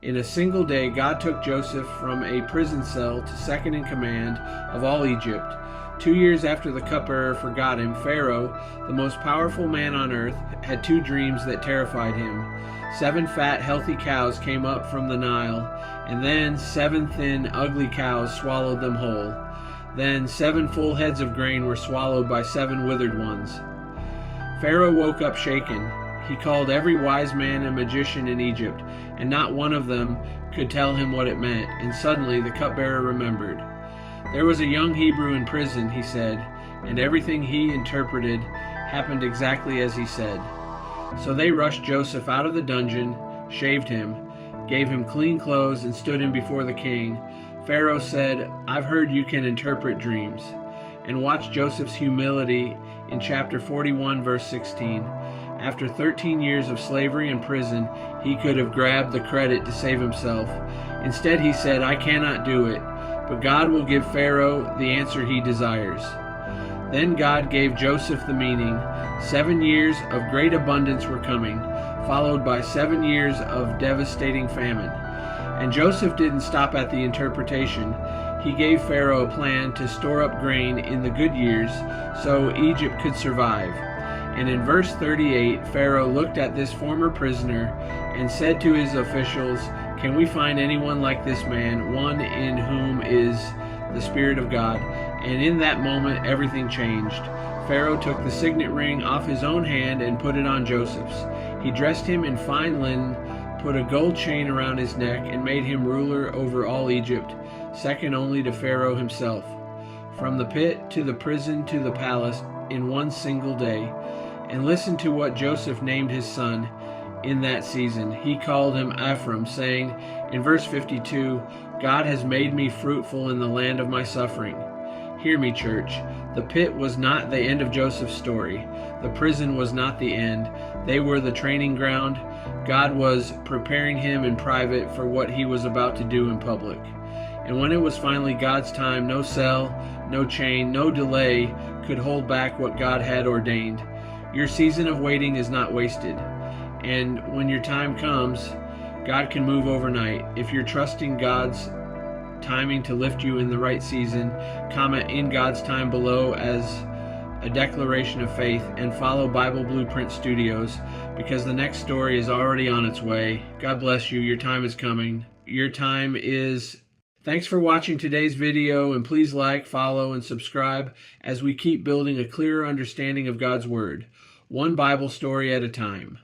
In a single day, God took Joseph from a prison cell to second in command of all Egypt. 2 years after the cupbearer forgot him, Pharaoh, the most powerful man on earth, had 2 dreams that terrified him. 7 fat, healthy cows came up from the Nile, and then 7 thin, ugly cows swallowed them whole. Then 7 full heads of grain were swallowed by 7 withered ones. Pharaoh woke up shaken. He called every wise man and magician in Egypt, and not one of them could tell him what it meant, and suddenly the cupbearer remembered. There was a young Hebrew in prison, he said, and everything he interpreted happened exactly as he said. So they rushed Joseph out of the dungeon, shaved him, gave him clean clothes, and stood him before the king. Pharaoh said, "I've heard you can interpret dreams." And watch Joseph's humility in chapter 41, verse 16. After 13 years of slavery and prison, he could have grabbed the credit to save himself. Instead, he said, "I cannot do it, but God will give Pharaoh the answer he desires." Then God gave Joseph the meaning. 7 years of great abundance were coming, followed by 7 years of devastating famine. And Joseph didn't stop at the interpretation. He gave Pharaoh a plan to store up grain in the good years so Egypt could survive. And in verse 38, Pharaoh looked at this former prisoner and said to his officials, "Can we find anyone like this man, one in whom is the Spirit of God?" And in that moment, everything changed. Pharaoh took the signet ring off his own hand and put it on Joseph's. He dressed him in fine linen, put a gold chain around his neck, and made him ruler over all Egypt, second only to Pharaoh himself. From the pit to the prison to the palace in one single day. And listen to what Joseph named his son in that season. He called him Ephraim, saying in verse 52, "God has made me fruitful in the land of my suffering." Hear me, church. The pit was not the end of Joseph's story. The prison was not the end. They were the training ground. God was preparing him in private for what he was about to do in public. And when it was finally God's time, no cell, no chain, no delay could hold back what God had ordained. Your season of waiting is not wasted. And when your time comes, God can move overnight. If you're trusting God's timing to lift you in the right season, comment "in God's time" below as a declaration of faith, and follow Bible Blueprint Studios, because the next story is already on its way. God bless you. Your time is coming. Your time is... Thanks for watching today's video, and please like, follow, and subscribe as we keep building a clearer understanding of God's Word, one Bible story at a time.